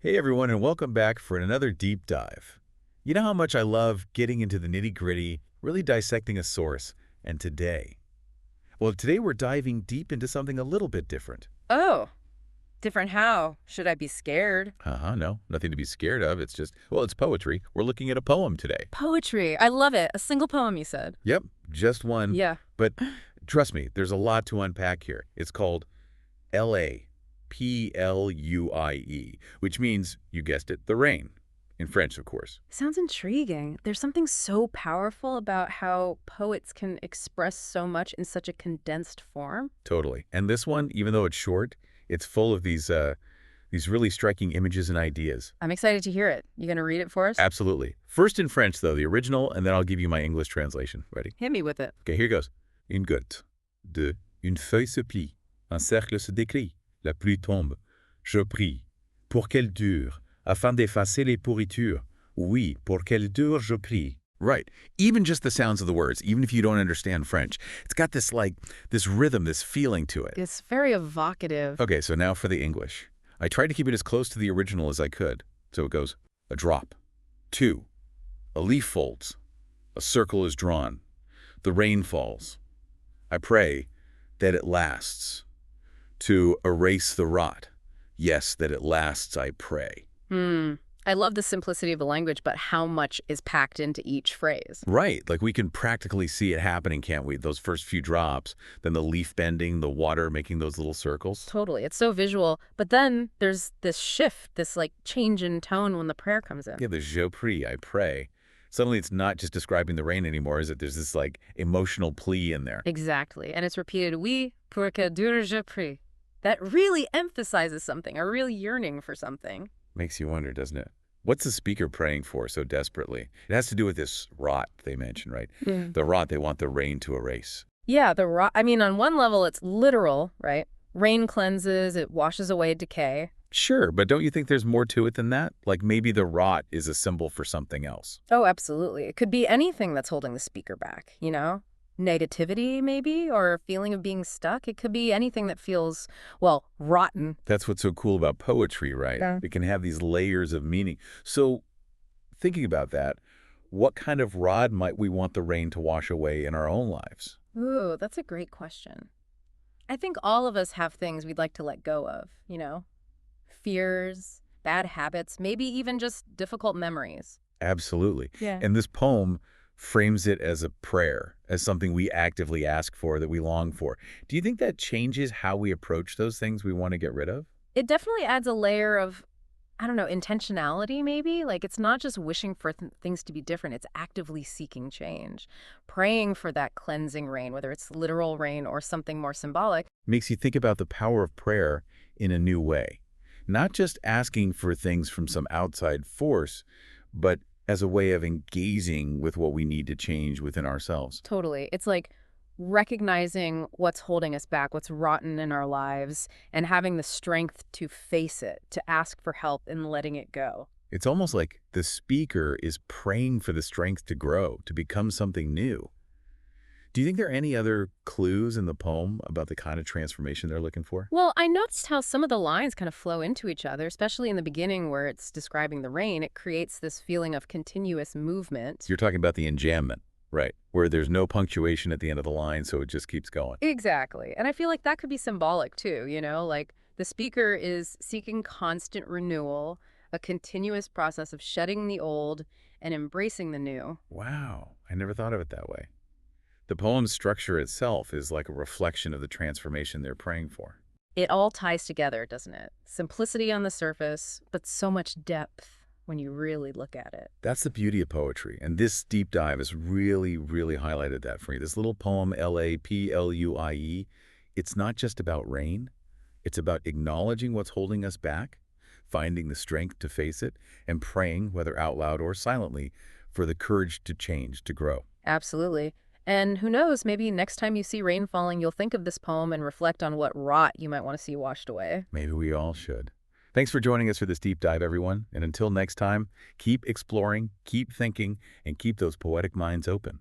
Hey everyone, and welcome back for another deep dive. You know how much I love getting into the nitty-gritty, really dissecting a source, and today we're diving deep into something a little bit different. Oh, different how? Should I be scared? No, nothing to be scared of. It's poetry. We're looking at a poem today. Poetry. I love it. A single poem, you said. Yep, just one. Yeah. But trust me, there's a lot to unpack here. It's called L.A. Pluie, which means, you guessed it, the rain. In French, of course. Sounds intriguing. There's something so powerful about how poets can express so much in such a condensed form. Totally. And this one, even though it's short, it's full of these really striking images and ideas. I'm excited to hear it. You gonna read it for us? Absolutely. First in French, though, the original, and then I'll give you my English translation. Ready? Hit me with it. Okay, here goes. Une goutte. Deux. Une feuille se plie. Un cercle se décrit. La pluie tombe. Je prie. Pour qu'elle dure, afin d'effacer les pourritures. Oui, pour qu'elle dure, je prie. Right. Even just the sounds of the words, even if you don't understand French, it's got this rhythm, this feeling to it. It's very evocative. Okay, so now for the English. I tried to keep it as close to the original as I could. So it goes, a drop. Two. A leaf folds. A circle is drawn. The rain falls. I pray that it lasts. To erase the rot. Yes, that it lasts, I pray. I love the simplicity of the language, but how much is packed into each phrase. Right, like we can practically see it happening, can't we? Those first few drops, then the leaf bending, the water making those little circles. Totally. It's so visual. But then there's this shift, this change in tone when the prayer comes in. Yeah, the je prie, I pray. Suddenly it's not just describing the rain anymore, is it? There's this emotional plea in there. Exactly. And it's repeated, oui, pour que dure je prie. That really emphasizes something, a real yearning for something. Makes you wonder, doesn't it? What's the speaker praying for so desperately? It has to do with this rot they mentioned, right? The rot they want the rain to erase. Yeah, the rot. I mean, on one level, it's literal, right? Rain cleanses, it washes away decay. Sure, but don't you think there's more to it than that? Like maybe the rot is a symbol for something else. Oh, absolutely. It could be anything that's holding the speaker back, you know? Negativity, maybe, or a feeling of being stuck. It could be anything that feels, well, rotten. That's what's so cool about poetry, right? Yeah. It can have these layers of meaning. So thinking about that, what kind of rot might we want the rain to wash away in our own lives? Ooh, that's a great question. I think all of us have things we'd like to let go of, you know? Fears, bad habits, maybe even just difficult memories. Absolutely. Yeah. And this poem frames it as a prayer, as something we actively ask for, that we long for. Do you think that changes how we approach those things we want to get rid of? It definitely adds a layer of, I don't know, intentionality maybe? Like it's not just wishing for things to be different, it's actively seeking change. Praying for that cleansing rain, whether it's literal rain or something more symbolic. Makes you think about the power of prayer in a new way. Not just asking for things from some outside force, but as a way of engaging with what we need to change within ourselves. Totally. It's like recognizing what's holding us back, what's rotten in our lives, and having the strength to face it, to ask for help and letting it go. It's almost like the speaker is praying for the strength to grow, to become something new. Do you think there are any other clues in the poem about the kind of transformation they're looking for? Well, I noticed how some of the lines kind of flow into each other, especially in the beginning where it's describing the rain. It creates this feeling of continuous movement. You're talking about the enjambment, right? Where there's no punctuation at the end of the line, so it just keeps going. Exactly. And I feel like that could be symbolic too, you know, like the speaker is seeking constant renewal, a continuous process of shedding the old and embracing the new. Wow, I never thought of it that way. The poem's structure itself is like a reflection of the transformation they're praying for. It all ties together, doesn't it? Simplicity on the surface, but so much depth when you really look at it. That's the beauty of poetry, and this deep dive has really, really highlighted that for me. This little poem, L-A-P-L-U-I-E, it's not just about rain. It's about acknowledging what's holding us back, finding the strength to face it, and praying, whether out loud or silently, for the courage to change, to grow. Absolutely. And who knows, maybe next time you see rain falling, you'll think of this poem and reflect on what rot you might want to see washed away. Maybe we all should. Thanks for joining us for this deep dive, everyone. And until next time, keep exploring, keep thinking, and keep those poetic minds open.